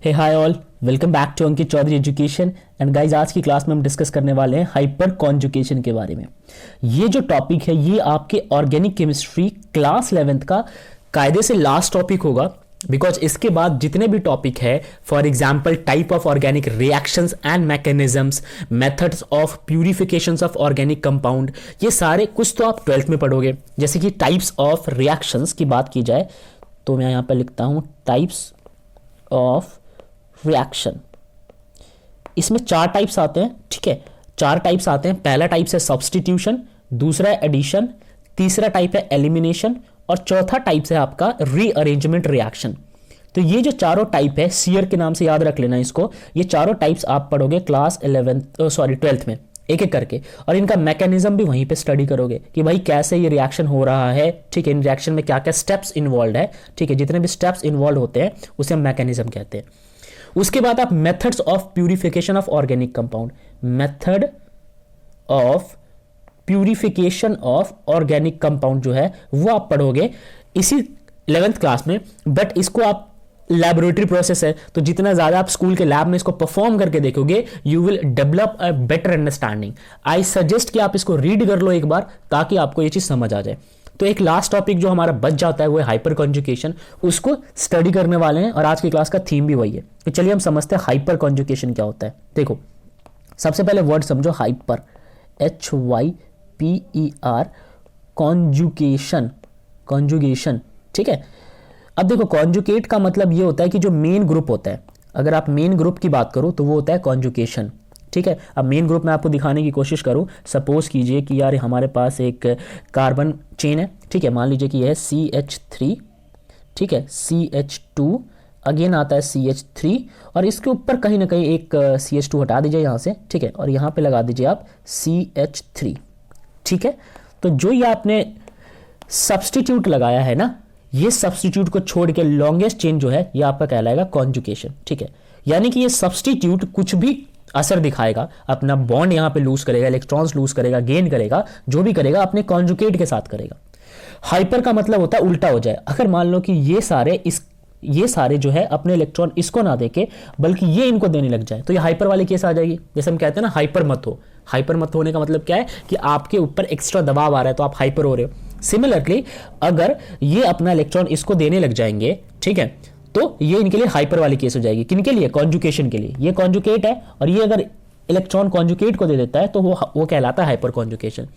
Hey hi all, welcome back to Ankit Chaudhary education. And guys, आज की class में हम डिस्कस करने वाले हैं हाइपर कॉन्जुगेशन के बारे में। ये जो टॉपिक है ये आपके ऑर्गेनिक केमिस्ट्री क्लास 11th का कायदे से लास्ट टॉपिक होगा, बिकॉज इसके बाद जितने भी टॉपिक है, for example type of organic reactions and mechanisms, methods of purifications of organic compound, ये सारे कुछ तो आप 12th में पढ़ोगे। जैसे कि टाइप्स ऑफ रिएक्शंस की बात की जाए तो मैं यहाँ पर लिखता हूँ टाइप्स ऑफ रिएक्शन। इसमें 4 टाइप्स आते हैं, ठीक है, 4 टाइप्स आते हैं। पहला टाइप है सब्स्टिट्यूशन, दूसरा है एडिशन, तीसरा टाइप है एलिमिनेशन और चौथा टाइप है आपका रीअरेंजमेंट रिएक्शन। तो ये जो चारों टाइप है, सीयर के नाम से याद रख लेना इसको, ये चारों टाइप्स आप पढ़ोगे क्लास 12th में एक एक करके, और इनका मैकेनिज्म भी वहीं पे स्टडी करोगे कि भाई कैसे ये रिएक्शन हो रहा है, ठीक है, इन रिएक्शन में क्या क्या स्टेप्स इन्वॉल्व है, ठीक है, जितने भी स्टेप्स इन्वॉल्व होते हैं उसे हम मैकेनिज्म कहते हैं। उसके बाद आप methods of purification of organic compound, method of purification of organic compound जो है वो आप पढ़ोगे इसी 11th क्लास में। बट इसको आप लैबोरेटरी प्रोसेस है, तो जितना ज्यादा आप स्कूल के लैब में इसको परफॉर्म करके देखोगे, you will develop a better understanding. I suggest कि आप इसको रीड कर लो एक बार, ताकि आपको ये चीज समझ आ जाए। तो एक लास्ट टॉपिक जो हमारा बच जाता है वो है हाइपर कॉन्जुगेशन, उसको स्टडी करने वाले हैं और आज की क्लास का थीम भी वही है। तो चलिए हम समझते हैं हाइपर कॉन्जुगेशन क्या होता है। देखो, सबसे पहले वर्ड समझो हाइपर, HYPER, कॉन्जुगेशन, कॉन्जुगेशन, ठीक है। अब देखो, कॉन्जुगेट का मतलब ये होता है कि जो मेन ग्रुप होता है, अगर आप मेन ग्रुप की बात करो तो वो होता है कॉन्जुगेशन, ठीक है। अब मेन ग्रुप में आपको दिखाने की कोशिश करूं, सपोज कीजिए कि यार हमारे पास एक कार्बन चेन है, ठीक है, मान लीजिए कि यह है CH3, ठीक है, CH2, अगेन आता है CH3, और इसके ऊपर कहीं ना कहीं एक CH2 हटा दीजिए यहाँ से, ठीक है, और यहाँ पे लगा दीजिए आप CH3, ठीक है। तो जो ये आपने सब्स्टिट्यूट लगाया है ना, ये सब्स्टिट्यूट को छोड़ के लॉन्गेस्ट चेन जो है ये आपका कहलाएगा कॉन्जुगेशन, ठीक है। यानी कि ये सब्स्टिट्यूट कुछ भी असर दिखाएगा, अपना बॉन्ड यहां पे लूज करेगा, इलेक्ट्रॉन्स लूज करेगा, गेन करेगा, जो भी करेगा अपने कॉन्जुगेट के साथ करेगा। हाइपर का मतलब होता है उल्टा हो जाए। अगर मान लो कि ये सारे जो है अपने इलेक्ट्रॉन इसको ना देके बल्कि ये इनको देने लग जाए, तो ये हाइपर वाली केस आ जाएगी। जैसे हम कहते हैं ना हाइपर मत हो। हाइपर मत होने का मतलब क्या है कि आपके ऊपर एक्स्ट्रा दबाव आ रहा है तो आप हाइपर हो रहे हो। सिमिलरली अगर ये अपना इलेक्ट्रॉन इसको देने लग जाएंगे, ठीक है, तो ये इनके लिए हाइपर वाली केस हो जाएगी। किनके लिए? कॉन्जुगेशन के लिए। ये कॉन्जुगेट है और ये अगर इलेक्ट्रॉन कॉन्जुगेट को दे देता है तो वो कहलाता है हाइपर कॉन्जुगेशन।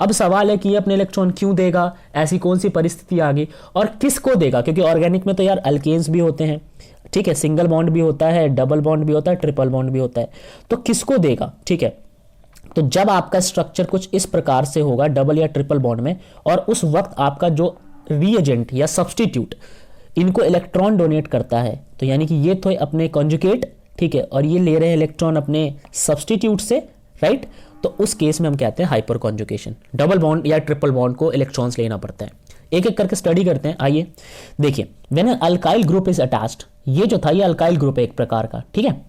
अब सवाल है कि ये अपने इलेक्ट्रॉन क्यों देगा, ऐसी कौन सी परिस्थिति आ गई और किसको देगा, क्योंकि ऑर्गेनिक में तो यार अल्केन्स भी होते हैं, ठीक है, सिंगल बॉन्ड भी होता है, डबल बॉन्ड भी होता है, ट्रिपल बॉन्ड भी होता है, तो किसको देगा, ठीक है। तो जब आपका स्ट्रक्चर कुछ इस प्रकार से होगा डबल या ट्रिपल बॉन्ड में, और उस वक्त आपका जो रिएजेंट या सब्स्टिट्यूट इनको इलेक्ट्रॉन डोनेट करता है, तो यानी कि ये तो अपने कॉन्जुगेट, ठीक है, और ये ले रहे हैं इलेक्ट्रॉन अपने सब्स्टिट्यूट से, राइट, तो उस केस में हम कहते हैं हाइपर कॉन्जुगेशन। डबल बॉन्ड या ट्रिपल बॉन्ड को इलेक्ट्रॉन्स लेना पड़ता है। एक एक करके स्टडी करते हैं। आइए देखिए, when an alkyl group is attached, ये जो था ये अल्काइल ग्रुप है एक प्रकार का, ठीक है।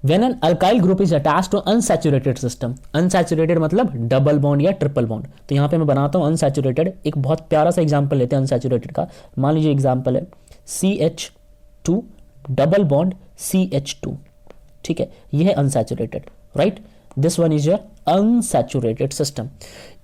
When an alkyl group is attached to unsaturated system, unsaturated मतलब डबल बॉन्ड या ट्रिपल बॉन्ड, तो यहाँ पे मैं बनाता हूँ अनसैचुरेटेड। एक बहुत प्यारा सा एग्जांपल लेते हैं अनसैचुरेटेड का। मान लीजिए एग्जांपल है CH2 डबल बॉन्ड CH2, ठीक है, ये है unsaturated, right. This one is your unsaturated system.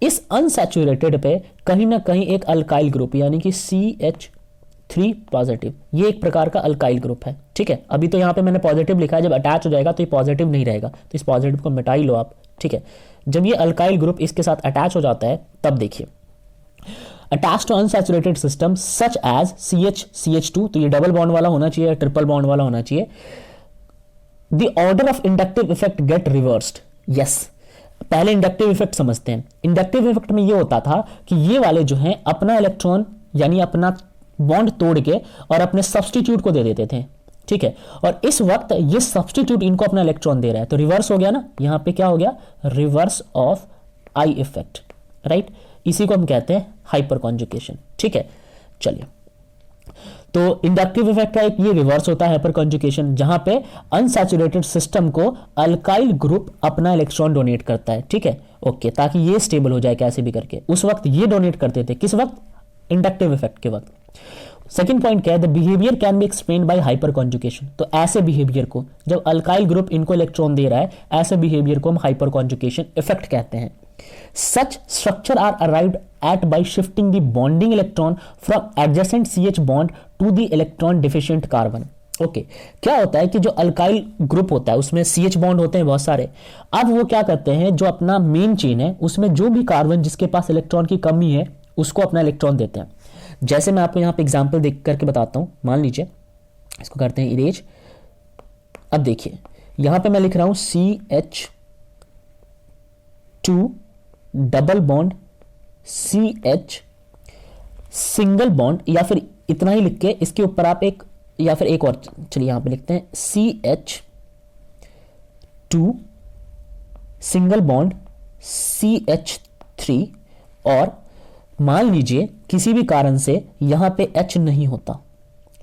इस अनसैचुरेटेड पे कहीं ना कहीं एक अल्काइल ग्रुप यानी कि CH3 पॉजिटिव, ये एक प्रकार का अल्काइल ग्रुप है, ठीक है। अभी तो यहाँ पे मैंने पॉजिटिव लिखा है, जब अटैच हो जाएगा तो ये पॉजिटिव नहीं रहेगा, तो इस पॉजिटिव को मिटा ही लो आप, ठीक है। जब ये अल्काइल ग्रुप इसके साथ अटैच हो जाता है तब देखिए, attach to unsaturated system such as CH2, तो ये डबल बॉन्ड वाला होना चाहिए, ट्रिपल बॉन्ड वाला होना चाहिए। The order of inductive effect get reversed. Yes, पहले इंडक्टिव इफेक्ट समझते हैं। इंडक्टिव इफेक्ट में ये होता था कि ये वाले जो हैं अपना इलेक्ट्रॉन यानी अपना बॉन्ड तोड़ के और अपने सब्स्टिट्यूट को दे देते थे, ठीक है, और इस वक्त ये सब्स्टिट्यूट इनको अपना इलेक्ट्रॉन दे रहा है, तो रिवर्स हो गया ना, यहां पे क्या हो गया, reverse of I effect, right. इसी को हम कहते हैं हाइपर कॉन्जुगेशन, ठीक है। चलिए, तो इंडक्टिव इफेक्ट का एक ये रिवर्स होता है हाइपर कॉन्जुगेशन, जहां पे अनसैचुरेटेड सिस्टम को अल्काइल ग्रुप अपना इलेक्ट्रॉन डोनेट करता है, ठीक है, ओके, ताकि ये स्टेबल हो जाए कैसे भी करके। उस वक्त ये डोनेट करते थे, किस वक्त? इंडक्टिव इफेक्ट के वक्त। सेकंड पॉइंट क्या है, the behaviour can be explain by hyper conjugation. तो ऐसे बिहेवियर को, जब अल्काइल ग्रुप इनको इलेक्ट्रॉन दे रहा है, ऐसे बिहेवियर को हम हाइपर कॉन्जुगेशन इफेक्ट कहते हैं। Such structure are arrived at by shifting the bonding electron from adjacent CH bond to the electron deficient carbon. Okay, क्या होता है कि जो अल्काइल ग्रुप होता है उसमें CH बॉन्ड होते हैं बहुत सारे। अब वो क्या करते हैं, जो अपना मेन चेन है उसमें जो भी कार्बन जिसके पास इलेक्ट्रॉन की कमी है उसको अपना इलेक्ट्रॉन देते हैं। जैसे मैं आपको यहाँ पे एग्जांपल देख करके बताता हूँ। मान लीजिए इसको करते हैं इरेज। अब देखिए यहाँ पे मैं लिख रहा हूँ CH2 double bond CH single bond, या फिर इतना ही लिख के इसके ऊपर आप एक, या फिर एक और, चलिए यहाँ पे लिखते हैं CH2 सिंगल बॉन्ड CH3। और मान लीजिए किसी भी कारण से यहां पे H नहीं होता,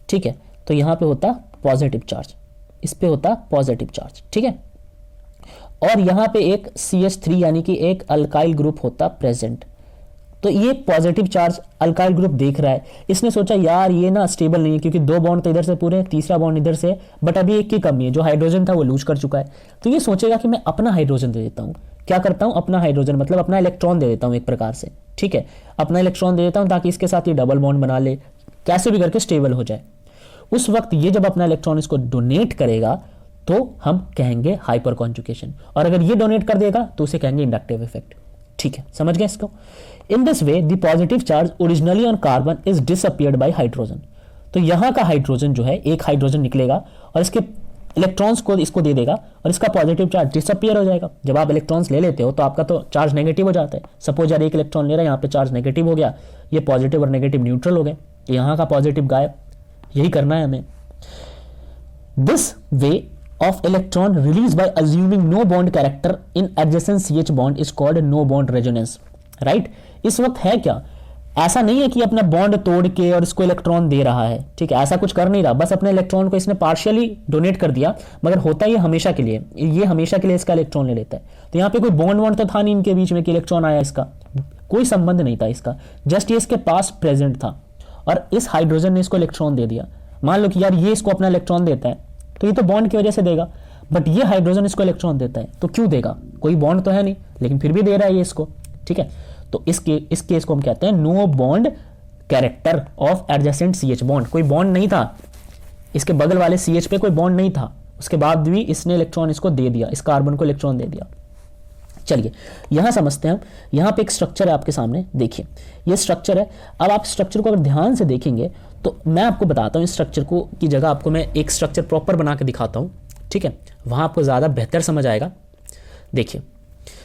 ठीक है, तो यहां पे होता पॉजिटिव चार्ज, इस पे होता पॉजिटिव चार्ज, ठीक है। और यहां पे एक CH3 यानी कि एक अल्काइल ग्रुप होता प्रेजेंट। तो ये पॉजिटिव चार्ज अल्काइल ग्रुप देख रहा है, इसने सोचा यार ये ना स्टेबल नहीं है, क्योंकि दो बॉन्ड तो इधर से पूरे हैं, तीसरा बॉन्ड इधर से, बट अभी एक की कमी है, जो हाइड्रोजन था वो लूज कर चुका है। तो ये सोचेगा कि मैं अपना हाइड्रोजन दे देता हूं। क्या करता हूं, अपना हाइड्रोजन मतलब अपना इलेक्ट्रॉन दे देता हूं एक प्रकार से, ठीक है, अपना इलेक्ट्रॉन दे देता हूं ताकि इसके साथ ये डबल बॉन्ड बना ले, कैसे भी करके स्टेबल हो जाए। उस वक्त ये जब अपना इलेक्ट्रॉन इसको डोनेट करेगा तो हम कहेंगे हाइपर कॉन्जुगेशन, और अगर ये डोनेट कर देगा तो उसे कहेंगे इंडक्टिव इफेक्ट, ठीक है, समझ गए इसको। In this way the positive charge originally on carbon is disappeared bye hydrogen. तो यहां का हाइड्रोजन जो है, एक हाइड्रोजन निकलेगा और इसके इलेक्ट्रॉन्स को इसको दे देगा और इसका पॉजिटिव चार्ज डिसअपियर हो जाएगा। जब आप इलेक्ट्रॉन्स ले लेते हो तो आपका तो चार्ज नेगेटिव हो जाता है। सपोज यार एक इलेक्ट्रॉन ले रहा है, यहाँ पे चार्ज नेगेटिव हो गया, ये पॉजिटिव और नेगेटिव न्यूट्रल हो गए, यहाँ का पॉजिटिव गायब। यही करना है हमें। This way of electron released by assuming no bond character in adjacent CH bond is called no bond resonance, right? इस वक्त है क्या, ऐसा नहीं है कि अपना बॉन्ड तोड़ के और इसको इलेक्ट्रॉन दे रहा है, ठीक है, ऐसा कुछ कर नहीं रहा, बस अपने इलेक्ट्रॉन को इसने पार्शियली डोनेट कर दिया, मगर होता ये हमेशा के लिए, ये हमेशा के लिए इसका इलेक्ट्रॉन ले लेता है। तो यहाँ पे कोई बॉन्ड वॉन्ड तो था नहीं इनके बीच में कि इलेक्ट्रॉन आया, इसका कोई संबंध नहीं था इसका, जस्ट ये इसके पास प्रेजेंट था और इस हाइड्रोजन ने इसको इलेक्ट्रॉन दे दिया। मान लो कि यार ये इसको अपना इलेक्ट्रॉन देता है तो ये तो बॉन्ड की वजह से देगा, बट ये हाइड्रोजन इसको इलेक्ट्रॉन देता है तो क्यों देगा, कोई बॉन्ड तो है नहीं, लेकिन फिर भी दे रहा है ये इसको, ठीक है। तो इस केस को हम कहते हैं no bond character of adjacent CH bond. कोई बॉन्ड नहीं था, इसके बगल वाले CH पे कोई बॉन्ड नहीं था, उसके बाद भी इसने इलेक्ट्रॉन इसको दे दिया, इस कार्बन को इलेक्ट्रॉन दे दिया। चलिए यहां समझते हैं हम। यहां पे एक स्ट्रक्चर है आपके सामने, देखिए ये स्ट्रक्चर है। अब आप स्ट्रक्चर को अगर ध्यान से देखेंगे तो मैं आपको बताता हूं इस स्ट्रक्चर को की जगह आपको मैं एक स्ट्रक्चर प्रॉपर बना के दिखाता हूं, ठीक है, वहां आपको ज्यादा बेहतर समझ आएगा। देखिए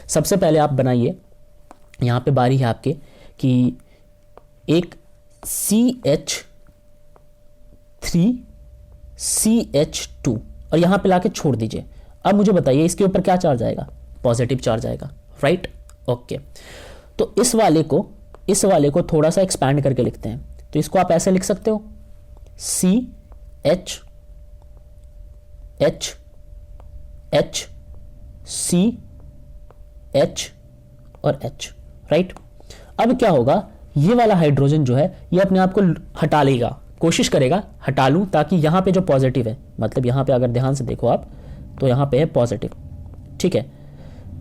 सबसे पहले आप बनाइए, यहां पे बारी है आपके कि एक CH3CH2 और यहां पे लाके छोड़ दीजिए। अब मुझे बताइए इसके ऊपर क्या चार्ज आएगा, पॉजिटिव चार्ज आएगा, राइट, ओके। तो इस वाले को थोड़ा सा एक्सपैंड करके लिखते हैं। तो इसको आप ऐसे लिख सकते हो CH H H C H और H, राइट। अब क्या होगा, ये वाला हाइड्रोजन जो है ये अपने आप को हटा लेगा, कोशिश करेगा हटा लूं ताकि यहां पे जो पॉजिटिव है, मतलब यहां पे अगर ध्यान से देखो आप तो यहां पे है पॉजिटिव, ठीक है।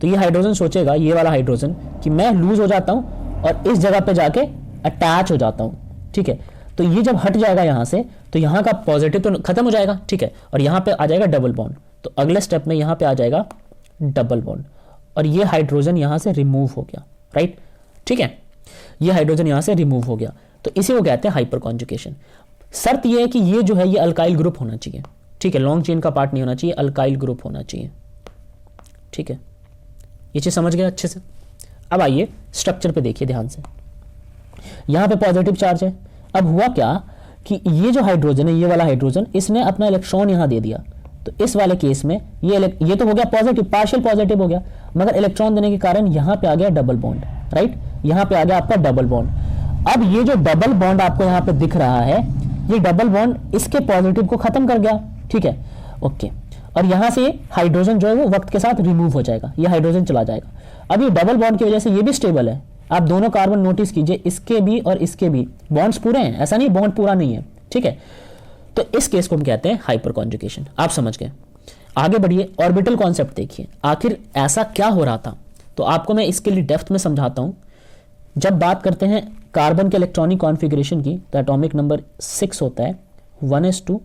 तो ये हाइड्रोजन सोचेगा, ये वाला हाइड्रोजन, कि मैं लूज हो जाता हूं और इस जगह पे जाके अटैच हो जाता हूं, ठीक है। तो ये जब हट जाएगा यहां से तो यहां का पॉजिटिव तो खत्म हो जाएगा, ठीक है, और यहां पे आ जाएगा डबल बॉन्ड। तो अगले स्टेप में यहां पे आ जाएगा डबल बॉन्ड और ये हाइड्रोजन यहां से रिमूव हो गया, राइट, ठीक है, ये हाइड्रोजन यहां से रिमूव हो गया। तो इसी को कहते हैं हाइपर कॉन्जुगेशन। शर्त ये है कि ये जो है ये अल्काइल ग्रुप होना चाहिए, ठीक है, लॉन्ग चेन का पार्ट नहीं होना चाहिए, अल्काइल ग्रुप होना चाहिए, ठीक है। ये चीज समझ गए अच्छे से। अब आइए स्ट्रक्चर पे देखिए ध्यान से, यहां पे पॉजिटिव चार्ज है। अब हुआ क्या कि ये जो हाइड्रोजन है, ये वाला हाइड्रोजन, इसने अपना इलेक्ट्रॉन यहां दे दिया। तो इस वाले केस में ये तो हो गया पॉजिटिव, पार्शियल पॉजिटिव हो गया, मगर इलेक्ट्रॉन देने के कारण यहां पे आ गया डबल बॉन्ड, राइट, यहां पे आ गया आपका डबल बॉन्ड। अब ये जो डबल बॉन्ड आपको यहां पे दिख रहा है, ये डबल बॉन्ड इसके पॉजिटिव को खत्म कर गया, ठीक है, ओके। और यहां से हाइड्रोजन जो है वो वक्त के साथ रिमूव हो जाएगा, ये हाइड्रोजन चला जाएगा। अब ये डबल बॉन्ड की वजह से ये भी स्टेबल है। आप दोनों कार्बन नोटिस कीजिए, इसके भी और इसके भी बॉन्ड्स पूरे हैं, ऐसा नहीं बॉन्ड पूरा नहीं है, ठीक है, तो इस केस को हम कहते हैं हाइपर कॉन्जुगेशन। आप समझ गए। आगे बढ़िए, ऑर्बिटल कॉन्सेप्ट देखिए, आखिर ऐसा क्या हो रहा था। तो आपको मैं इसके लिए डेप्थ में समझाता हूं। जब बात करते हैं कार्बन के इलेक्ट्रॉनिक कॉन्फ़िगरेशन की, तो एटॉमिक नंबर 6 होता है 1s2,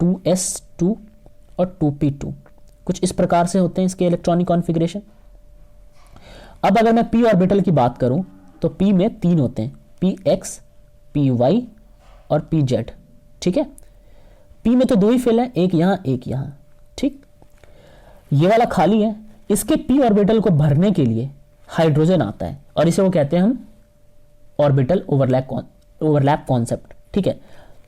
2s2 और 2p2। कुछ इस प्रकार से होते हैं इसके इलेक्ट्रॉनिक कॉन्फ़िगरेशन। अब अगर मैं p ऑर्बिटल की बात करूं तो p में 3 होते हैं, px, py और pz। ठीक है, p में तो 2 ही फेल है, एक यहां एक यहां। ठीक, ये वाला खाली है। इसके p ऑर्बिटल को भरने के लिए हाइड्रोजन आता है और इसे वो कहते हैं हम ऑर्बिटल ओवरलैप कॉन्सेप्ट। ठीक है,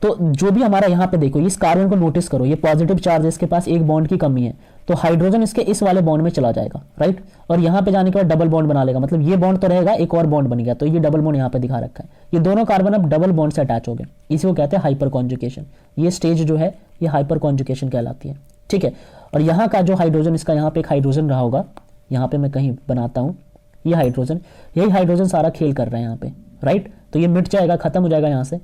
तो जो भी हमारा यहाँ पे देखो, इस कार्बन को नोटिस करो, ये पॉजिटिव चार्ज है, इसके पास एक बॉन्ड की कमी है, तो हाइड्रोजन इसके इस वाले बॉन्ड में चला जाएगा, राइट। और यहाँ पे जाने के बाद डबल बॉन्ड बना लेगा, मतलब ये बॉन्ड तो रहेगा, एक और बॉन्ड बन गया, तो ये डबल बॉन्ड यहाँ पे दिखा रखा है। ये दोनों कार्बन अब डबल बॉन्ड से अटैच हो गए, इसी को कहते हैं हाइपर कॉन्जुगेशन। ये स्टेज जो है ये हाइपर कॉन्जुगेशन कहलाती है। ठीक है, और यहाँ का जो हाइड्रोजन, इसका यहाँ पे एक हाइड्रोजन रहा होगा, यहाँ पे मैं कहीं बनाता हूँ, ये हाइड्रोजन, यही हाइड्रोजन सारा खेल कर रहा है यहाँ पे, राइट। तो ये मिट जाएगा, खत्म हो जाएगा यहाँ से,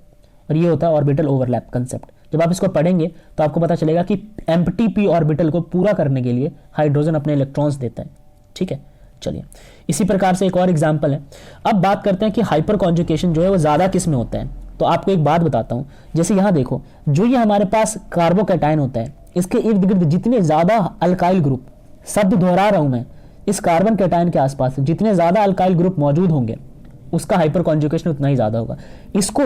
और ये होता है ऑर्बिटल ओवरलैप कंसेप्ट। जब आप इसको पढ़ेंगे तो आपको पता चलेगा कि एम्प्टी पी ऑर्बिटल को पूरा करने के लिए हाइड्रोजन अपने इलेक्ट्रॉन्स देता है। ठीक है, चलिए इसी प्रकार से एक और एग्जांपल है। अब बात करते हैं कि हाइपर कॉन्जुगेशन जो है वो ज़्यादा किस में होता है। तो आपको एक बात बताता हूँ, जैसे यहाँ देखो, जो ये हमारे पास कार्बोकैटायन होता है, इसके इर्द गिर्द जितने ज़्यादा अल्काइल ग्रुप, शब्द दोहरा रहा हूँ मैं, इस कार्बन कैटायन के आसपास जितने ज़्यादा अल्काइल ग्रुप मौजूद होंगे उसका हाइपर कॉन्जुगेशन उतना ही ज़्यादा होगा। इसको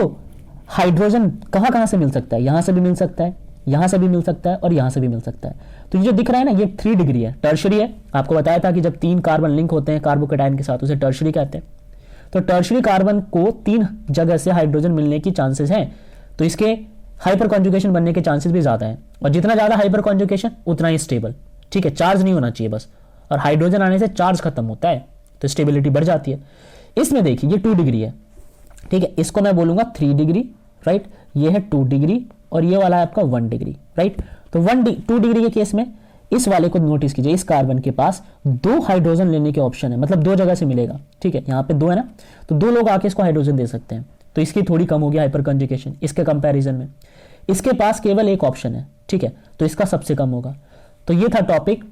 हाइड्रोजन कहाँ कहाँ से मिल सकता है, यहाँ से भी मिल सकता है, यहाँ से भी मिल सकता है और यहाँ से भी मिल सकता है। तो ये जो दिख रहा है ना, ये 3 डिग्री है, टर्शरी है। आपको बताया था कि जब 3 कार्बन लिंक होते हैं कार्बोकैटायन के साथ, उसे टर्शरी कहते हैं। तो टर्शरी कार्बन को 3 जगह से हाइड्रोजन मिलने की चांसेस हैं, तो इसके हाइपर कॉन्जुगेशन बनने के चांसेस भी ज़्यादा हैं। और जितना ज़्यादा हाइपर कॉन्जुगेशन उतना ही स्टेबल। ठीक है, चार्ज नहीं होना चाहिए बस, और हाइड्रोजन आने से चार्ज खत्म होता है तो स्टेबिलिटी बढ़ जाती है। इसमें देखिए ये 2 डिग्री है। ठीक है, इसको मैं बोलूंगा 3 डिग्री, राइट। ये है 2 डिग्री और ये वाला है आपका 1 डिग्री, राइट। तो 2 डिग्री के केस में इस वाले को नोटिस कीजिए, इस कार्बन के पास 2 हाइड्रोजन लेने के ऑप्शन है, मतलब 2 जगह से मिलेगा। ठीक है, यहाँ पे 2 है ना, तो 2 लोग आके इसको हाइड्रोजन दे सकते हैं, तो इसकी थोड़ी कम होगी हाइपर कॉन्जुगेशन इसके कंपैरिजन में। इसके पास केवल एक ऑप्शन है, ठीक है, तो इसका सबसे कम होगा। तो ये था टॉपिक